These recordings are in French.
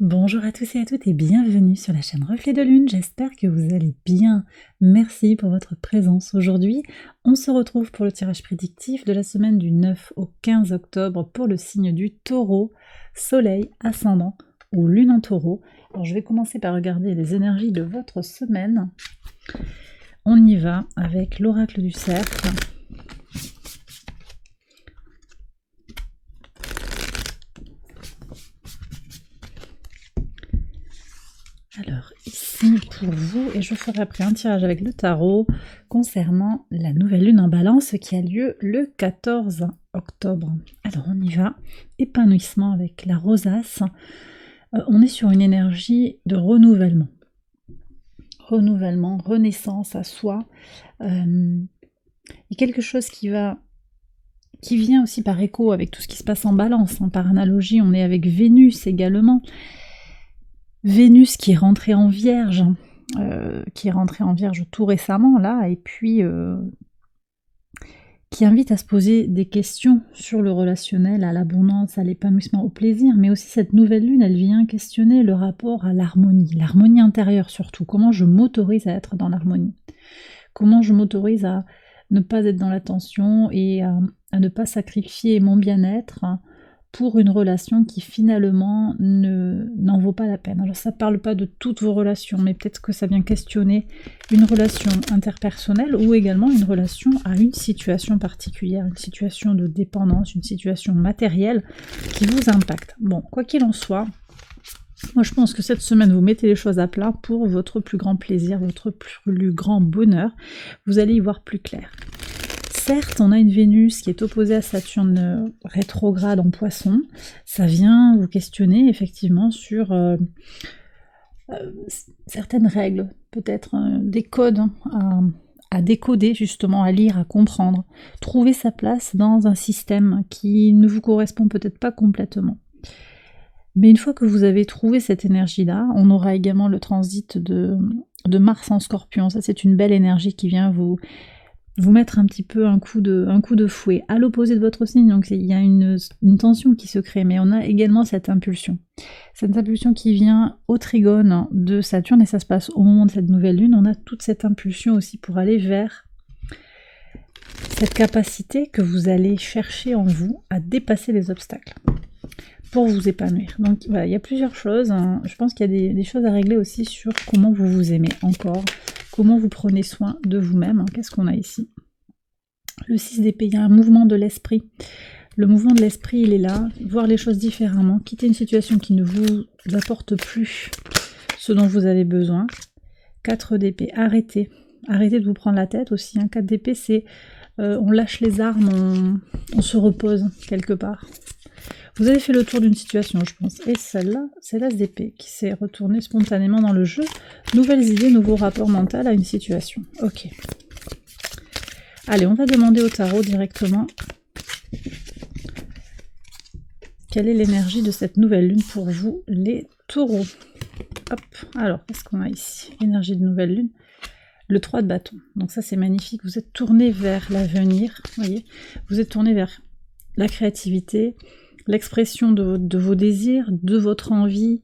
Bonjour à tous et à toutes et bienvenue sur la chaîne Reflet de Lune, j'espère que vous allez bien. Merci pour votre présence. Aujourd'hui, on se retrouve pour le tirage prédictif de la semaine du 9 au 15 octobre pour le signe du Taureau, Soleil, Ascendant ou Lune en Taureau. Alors je vais commencer par regarder les énergies de votre semaine. On y va avec l'oracle du cercle. Alors ici pour vous, et je ferai après un tirage avec le tarot concernant la nouvelle lune en balance qui a lieu le 14 octobre. Alors on y va, épanouissement avec la rosace. On est sur une énergie de renouvellement. Renouvellement, renaissance à soi. Et quelque chose qui vient aussi par écho avec tout ce qui se passe en balance. Par analogie, on est avec Vénus également. Vénus qui est rentrée en Vierge, tout récemment là, et puis qui invite à se poser des questions sur le relationnel, à l'abondance, à l'épanouissement, au plaisir, mais aussi cette nouvelle lune, elle vient questionner le rapport à l'harmonie intérieure surtout. Comment je m'autorise à être dans l'harmonie? Comment je m'autorise à ne pas être dans la tension et à ne pas sacrifier mon bien-être pour une relation qui finalement n'en vaut pas la peine. Alors ça ne parle pas de toutes vos relations, mais peut-être que ça vient questionner une relation interpersonnelle ou également une relation à une situation particulière, une situation de dépendance, une situation matérielle qui vous impacte. Bon, quoi qu'il en soit, moi je pense que cette semaine vous mettez les choses à plat pour votre plus grand plaisir, votre plus grand bonheur. Vous allez y voir plus clair. Certes, on a une Vénus qui est opposée à Saturne rétrograde en Poisson. Ça vient vous questionner effectivement sur certaines règles, peut-être des codes à décoder justement, à lire, à comprendre. Trouver sa place dans un système qui ne vous correspond peut-être pas complètement. Mais une fois que vous avez trouvé cette énergie-là, on aura également le transit de Mars en Scorpion. Ça, c'est une belle énergie qui vient vous mettre un petit peu un coup de fouet à l'opposé de votre signe, donc il y a une tension qui se crée, mais on a également cette impulsion qui vient au trigone de Saturne, et ça se passe au moment de cette nouvelle lune. On a toute cette impulsion aussi pour aller vers cette capacité que vous allez chercher en vous à dépasser les obstacles pour vous épanouir. Donc voilà, il y a plusieurs choses, je pense qu'il y a des choses à régler aussi sur comment vous vous aimez encore, comment vous prenez soin de vous-même. Qu'est-ce qu'on a ici? Le 6 d'épée, il y a un mouvement de l'esprit. Le mouvement de l'esprit, il est là, voir les choses différemment, quitter une situation qui ne vous apporte plus ce dont vous avez besoin. 4 d'épée, arrêtez de vous prendre la tête aussi. 4 d'épée, c'est on lâche les armes, on se repose quelque part. Vous avez fait le tour d'une situation, je pense. Et celle-là, c'est l'as d'épée qui s'est retournée spontanément dans le jeu. Nouvelles idées, nouveaux rapports mentaux à une situation. Ok. Allez, on va demander au tarot directement quelle est l'énergie de cette nouvelle lune pour vous, les taureaux. Hop, alors, qu'est-ce qu'on a ici? Énergie de nouvelle lune. Le 3 de bâton. Donc ça, c'est magnifique. Vous êtes tourné vers l'avenir, vous voyez. Vous êtes tourné vers la créativité, l'expression de vos désirs, de votre envie,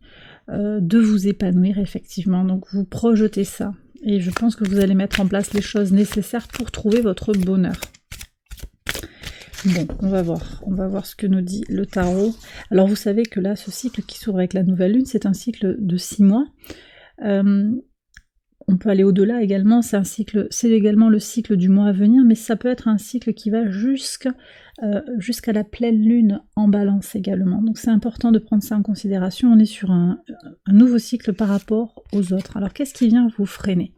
de vous épanouir effectivement. Donc vous projetez ça. Et je pense que vous allez mettre en place les choses nécessaires pour trouver votre bonheur. Bon, on va voir ce que nous dit le tarot. Alors vous savez que là, ce cycle qui s'ouvre avec la nouvelle lune, c'est un cycle de 6 mois. On peut aller au-delà également, c'est également le cycle du mois à venir, mais ça peut être un cycle qui va jusqu'à la pleine lune en balance également. Donc c'est important de prendre ça en considération. On est sur un nouveau cycle par rapport aux autres. Alors qu'est-ce qui vient vous freiner?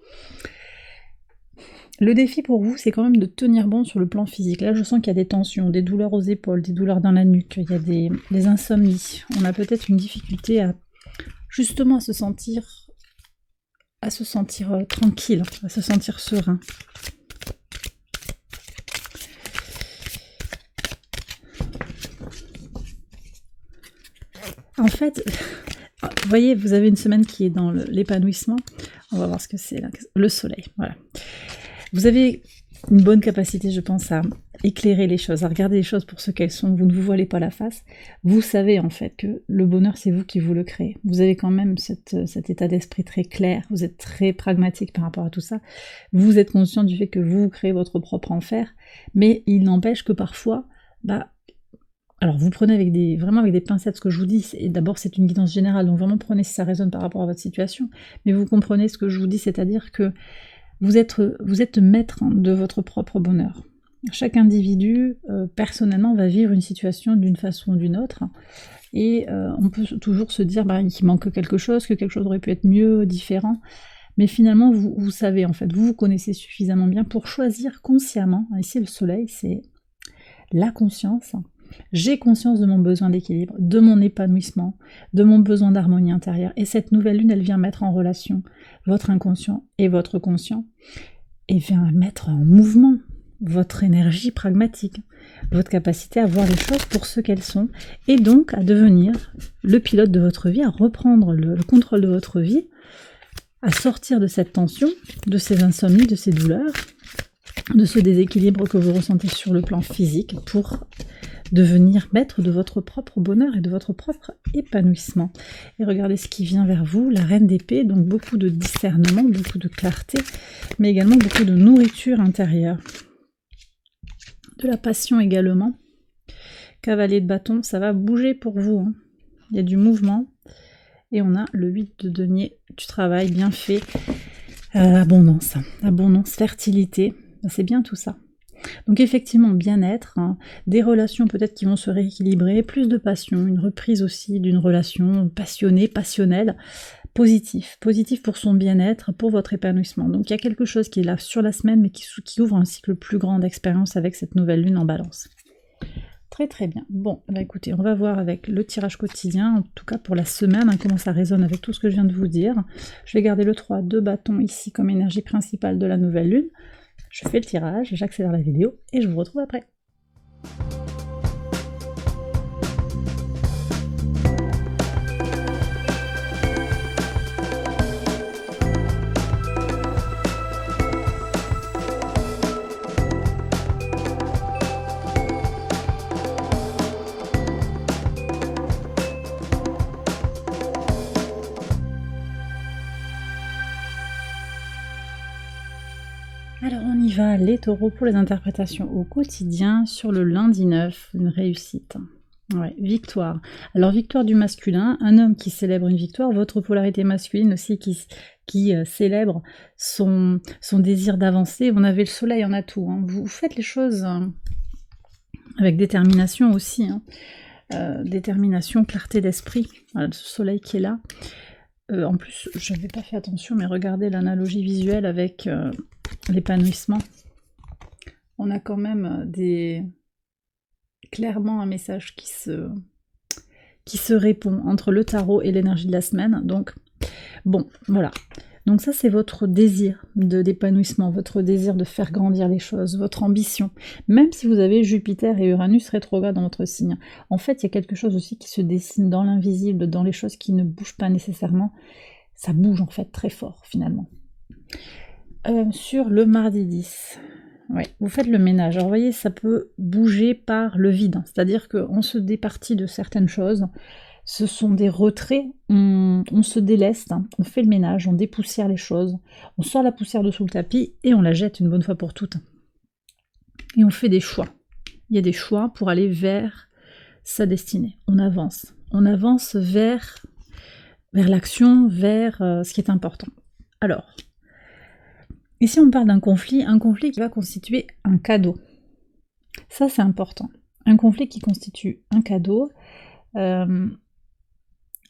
Le défi pour vous, c'est quand même de tenir bon sur le plan physique. Là, je sens qu'il y a des tensions, des douleurs aux épaules, des douleurs dans la nuque, il y a des insomnies. On a peut-être une difficulté à justement se sentir tranquille, à se sentir serein. En fait, vous voyez, vous avez une semaine qui est dans l'épanouissement. On va voir ce que c'est là. Le soleil, voilà. Vous avez une bonne capacité, je pense, à éclairer les choses, à regarder les choses pour ce qu'elles sont. Vous ne vous voilez pas la face. Vous savez en fait que le bonheur, c'est vous qui vous le créez. Vous avez quand même cet état d'esprit très clair. Vous êtes très pragmatique par rapport à tout ça. Vous êtes conscient du fait que vous créez votre propre enfer. Mais il n'empêche que parfois, alors vous prenez vraiment avec des pincettes ce que je vous dis. Et d'abord, c'est une guidance générale. Donc vraiment prenez si ça résonne par rapport à votre situation. Mais vous comprenez ce que je vous dis, c'est-à-dire que vous êtes maître de votre propre bonheur. Chaque individu, personnellement, va vivre une situation d'une façon ou d'une autre. Et on peut toujours se dire qu'il manque quelque chose, que quelque chose aurait pu être mieux, différent. Mais finalement, vous savez, en fait, vous connaissez suffisamment bien pour choisir consciemment. Ici, le soleil, c'est la conscience. J'ai conscience de mon besoin d'équilibre, de mon épanouissement, de mon besoin d'harmonie intérieure. Et cette nouvelle lune, elle vient mettre en relation votre inconscient et votre conscient, et vient mettre en mouvement votre énergie pragmatique, votre capacité à voir les choses pour ce qu'elles sont, et donc à devenir le pilote de votre vie, à reprendre le contrôle de votre vie, à sortir de cette tension, de ces insomnies, de ces douleurs, de ce déséquilibre que vous ressentez sur le plan physique, pour devenir maître de votre propre bonheur et de votre propre épanouissement. Et regardez ce qui vient vers vous, la reine d'épée, donc beaucoup de discernement, beaucoup de clarté, mais également beaucoup de nourriture intérieure. De la passion également. Cavalier de bâton, ça va bouger pour vous. Hein. Il y a du mouvement. Et on a le 8 de denier, du travail bien fait. Abondance, fertilité, c'est bien tout ça. Donc effectivement, bien-être, hein, des relations peut-être qui vont se rééquilibrer, plus de passion, une reprise aussi d'une relation passionnée, passionnelle, positif pour son bien-être, pour votre épanouissement. Donc il y a quelque chose qui est là sur la semaine, mais qui ouvre un cycle plus grand d'expérience avec cette nouvelle lune en balance. Très très bien. Bon, écoutez, on va voir avec le tirage quotidien, en tout cas pour la semaine, hein, comment ça résonne avec tout ce que je viens de vous dire. Je vais garder le 3 de bâton ici comme énergie principale de la nouvelle lune. Je fais le tirage, j'accélère la vidéo et je vous retrouve après. Alors on y va, les taureaux, pour les interprétations au quotidien sur le lundi 9, une réussite. Ouais, victoire. Alors victoire du masculin, un homme qui célèbre une victoire, votre polarité masculine aussi qui célèbre son désir d'avancer. On avait le soleil en atout, hein. Vous faites les choses avec détermination aussi, hein. Détermination, clarté d'esprit, voilà, ce soleil qui est là. En plus, je n'avais pas fait attention, mais regardez l'analogie visuelle avec l'épanouissement. On a quand même clairement un message qui se répond entre le tarot et l'énergie de la semaine. Donc, bon, voilà. Donc ça, c'est votre désir d'épanouissement, votre désir de faire grandir les choses, votre ambition. Même si vous avez Jupiter et Uranus rétrograde dans votre signe. En fait, il y a quelque chose aussi qui se dessine dans l'invisible, dans les choses qui ne bougent pas nécessairement. Ça bouge en fait très fort, finalement. Sur le mardi 10, ouais, vous faites le ménage. Alors vous voyez, ça peut bouger par le vide. C'est-à-dire qu'on se départit de certaines choses. Ce sont des retraits, on se déleste, hein, on fait le ménage, on dépoussière les choses, on sort la poussière de sous le tapis et on la jette une bonne fois pour toutes. Et on fait des choix. Il y a des choix pour aller vers sa destinée. On avance vers l'action, vers ce qui est important. Alors, ici on parle d'un conflit, un conflit qui va constituer un cadeau. Ça c'est important. Un conflit qui constitue un cadeau.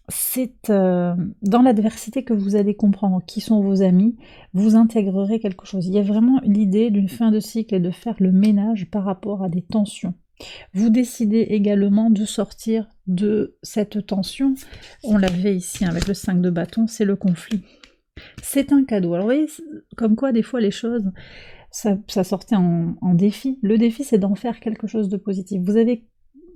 C'est dans l'adversité que vous allez comprendre qui sont vos amis, vous intégrerez quelque chose. Il y a vraiment l'idée d'une fin de cycle et de faire le ménage par rapport à des tensions. Vous décidez également de sortir de cette tension. On l'avait ici avec le 5 de bâton, c'est le conflit. C'est un cadeau. Alors vous voyez, comme quoi des fois les choses, ça sortait en défi. Le défi, c'est d'en faire quelque chose de positif. Vous avez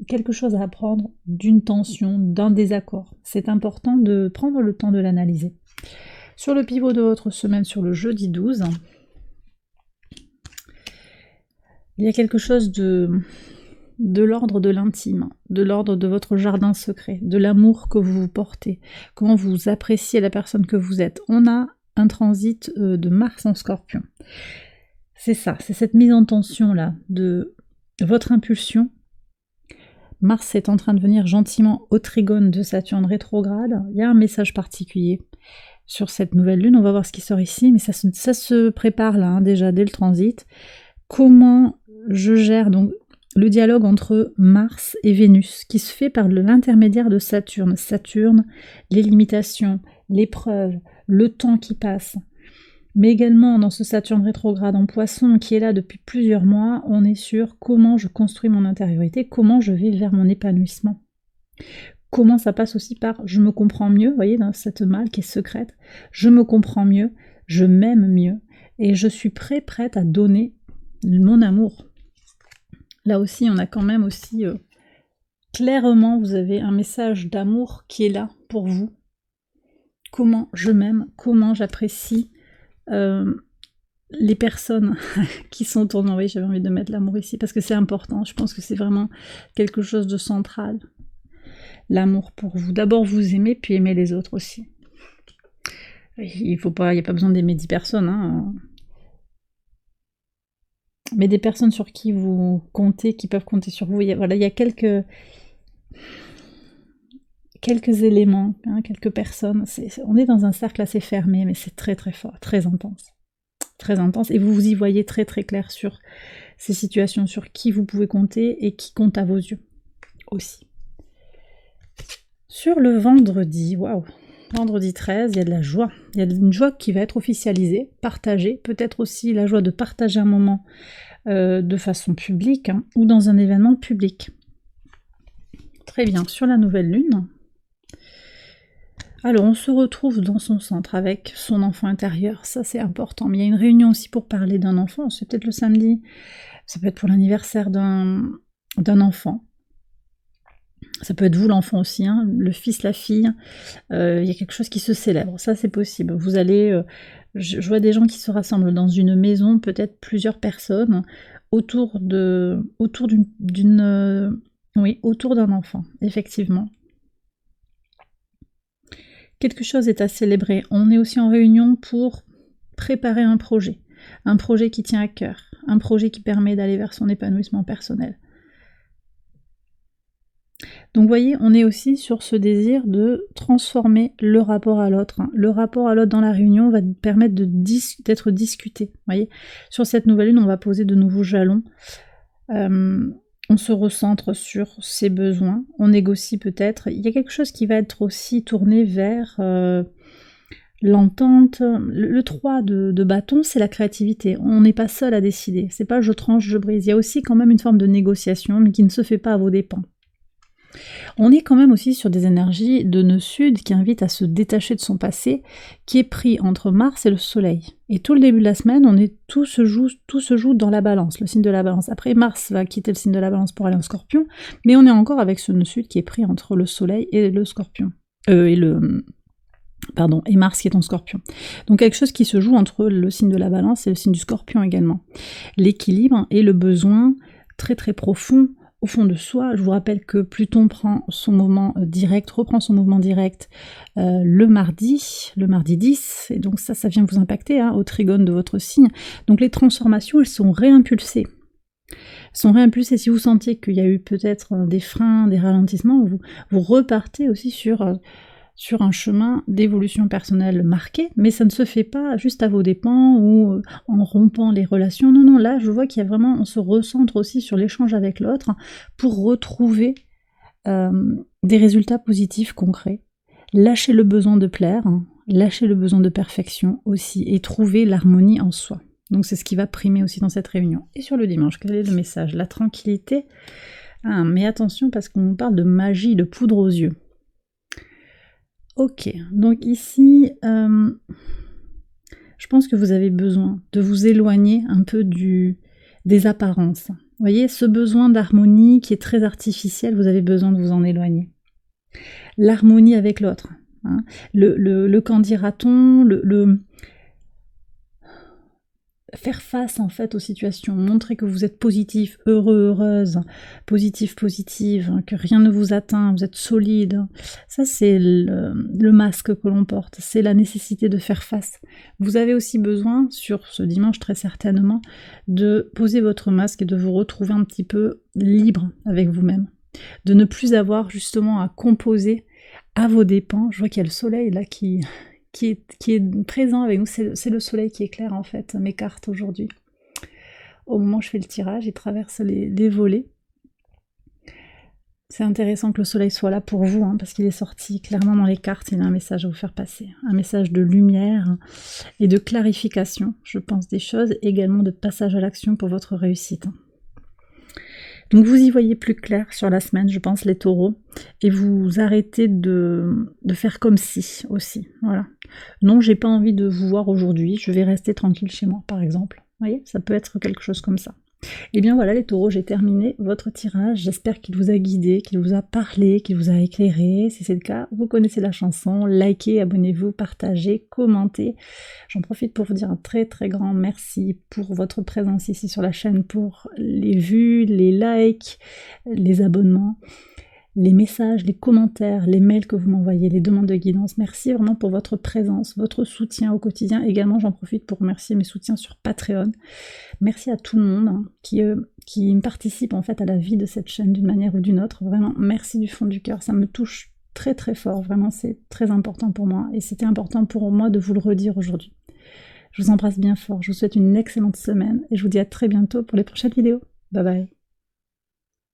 quelque chose à apprendre d'une tension, d'un désaccord. C'est important de prendre le temps de l'analyser. Sur le pivot de votre semaine, sur le jeudi 12, il y a quelque chose de l'ordre de l'intime, de l'ordre de votre jardin secret, de l'amour que vous vous portez, comment vous appréciez la personne que vous êtes. On a un transit de Mars en Scorpion. C'est ça, c'est cette mise en tension là de votre impulsion. Mars est en train de venir gentiment au trigone de Saturne rétrograde. Il y a un message particulier sur cette nouvelle lune. On va voir ce qui sort ici, mais ça se prépare là, hein, déjà dès le transit. Comment je gère donc le dialogue entre Mars et Vénus, qui se fait par l'intermédiaire de Saturne. Saturne, les limitations, l'épreuve, le temps qui passe. Mais également dans ce Saturne rétrograde en Poisson qui est là depuis plusieurs mois, on est sur comment je construis mon intériorité, comment je vais vers mon épanouissement. Comment ça passe aussi par je me comprends mieux, vous voyez, dans cette malle qui est secrète, je me comprends mieux, je m'aime mieux, et je suis prête à donner mon amour. Là aussi, on a quand même aussi, clairement, vous avez un message d'amour qui est là pour vous. Comment je m'aime, comment j'apprécie les personnes qui sont autour de moi. Oui, j'avais envie de mettre l'amour ici, parce que c'est important, je pense que c'est vraiment quelque chose de central. L'amour pour vous. D'abord vous aimer, puis aimer les autres aussi. Il n'y a pas besoin d'aimer 10 personnes, hein. Mais des personnes sur qui vous comptez, qui peuvent compter sur vous. Il y a quelques éléments, hein, quelques personnes. On est dans un cercle assez fermé, mais c'est très très fort, très intense. Très intense. Et vous vous y voyez très très clair sur ces situations, sur qui vous pouvez compter et qui compte à vos yeux aussi. Sur le vendredi, waouh, vendredi 13, il y a de la joie. Il y a une joie qui va être officialisée, partagée, peut-être aussi la joie de partager un moment de façon publique, hein, ou dans un événement public. Très bien, sur la nouvelle lune, alors on se retrouve dans son centre avec son enfant intérieur, ça c'est important, mais il y a une réunion aussi pour parler d'un enfant, c'est peut-être le samedi, ça peut être pour l'anniversaire d'un enfant. Ça peut être vous l'enfant aussi, hein, le fils, la fille, il y a quelque chose qui se célèbre, ça c'est possible. Vous allez, je vois des gens qui se rassemblent dans une maison, peut-être plusieurs personnes, autour d'un enfant, effectivement. Quelque chose est à célébrer. On est aussi en réunion pour préparer un projet qui tient à cœur, un projet qui permet d'aller vers son épanouissement personnel. Donc vous voyez, on est aussi sur ce désir de transformer le rapport à l'autre. Le rapport à l'autre dans la réunion va permettre d'être discuté. Vous voyez, sur cette nouvelle lune, on va poser de nouveaux jalons. On se recentre sur ses besoins, on négocie peut-être. Il y a quelque chose qui va être aussi tourné vers l'entente. Le 3 de bâton, c'est la créativité. On n'est pas seul à décider. C'est pas je tranche, je brise. Il y a aussi quand même une forme de négociation, mais qui ne se fait pas à vos dépens. On est quand même aussi sur des énergies de nœud sud qui invitent à se détacher de son passé, qui est pris entre Mars et le Soleil. Et tout le début de la semaine, tout se joue dans la Balance, le signe de la Balance. Après, Mars va quitter le signe de la Balance pour aller en Scorpion, mais on est encore avec ce nœud sud qui est pris entre le Soleil et le Scorpion. Et Mars qui est en Scorpion. Donc quelque chose qui se joue entre le signe de la Balance et le signe du Scorpion également. L'équilibre et le besoin très très profond au fond de soi. Je vous rappelle que Pluton reprend son mouvement direct le mardi 10, et donc ça vient vous impacter, hein, au trigone de votre signe. Donc les transformations, elles sont réimpulsées. Si vous sentiez qu'il y a eu peut-être des freins, des ralentissements, vous repartez aussi sur un chemin d'évolution personnelle marqué, mais ça ne se fait pas juste à vos dépens ou en rompant les relations. Non, là je vois qu'il y a vraiment, on se recentre aussi sur l'échange avec l'autre pour retrouver des résultats positifs concrets. Lâcher le besoin de plaire, hein, lâcher le besoin de perfection aussi, et trouver l'harmonie en soi. Donc c'est ce qui va primer aussi dans cette réunion. Et sur le dimanche, quel est le message? La tranquillité. Ah, mais attention parce qu'on parle de magie, de poudre aux yeux. Ok, donc ici, je pense que vous avez besoin de vous éloigner un peu des apparences. Vous voyez, ce besoin d'harmonie qui est très artificiel, vous avez besoin de vous en éloigner. L'harmonie avec l'autre, hein. Le qu'en dira-t-on, faire face en fait aux situations, montrer que vous êtes positif, heureux, heureuse, positif, positive, que rien ne vous atteint, vous êtes solide. Ça c'est le masque que l'on porte, c'est la nécessité de faire face. Vous avez aussi besoin, sur ce dimanche très certainement, de poser votre masque et de vous retrouver un petit peu libre avec vous-même. De ne plus avoir justement à composer à vos dépens. Je vois qu'il y a le soleil là qui est présent avec nous, c'est le soleil qui éclaire en fait mes cartes aujourd'hui. Au moment où je fais le tirage, il traverse les volets. C'est intéressant que le soleil soit là pour vous, hein, parce qu'il est sorti clairement dans les cartes, il a un message à vous faire passer. Un message de lumière et de clarification, je pense, des choses, également de passage à l'action pour votre réussite. Donc vous y voyez plus clair sur la semaine, je pense, les taureaux, et vous arrêtez de faire comme si, aussi, voilà. Non, j'ai pas envie de vous voir aujourd'hui, je vais rester tranquille chez moi, par exemple. Vous voyez, ça peut être quelque chose comme ça. Et bien voilà les taureaux, j'ai terminé votre tirage, j'espère qu'il vous a guidé, qu'il vous a parlé, qu'il vous a éclairé. Si c'est le cas, vous connaissez la chanson, likez, abonnez-vous, partagez, commentez. J'en profite pour vous dire un très très grand merci pour votre présence ici sur la chaîne, pour les vues, les likes, les abonnements, les messages, les commentaires, les mails que vous m'envoyez, les demandes de guidance. Merci vraiment pour votre présence, votre soutien au quotidien. Également, j'en profite pour remercier mes soutiens sur Patreon. Merci à tout le monde hein, qui participe en fait à la vie de cette chaîne d'une manière ou d'une autre. Vraiment, merci du fond du cœur. Ça me touche très très fort. Vraiment, c'est très important pour moi. Et c'était important pour moi de vous le redire aujourd'hui. Je vous embrasse bien fort. Je vous souhaite une excellente semaine. Et je vous dis à très bientôt pour les prochaines vidéos. Bye bye.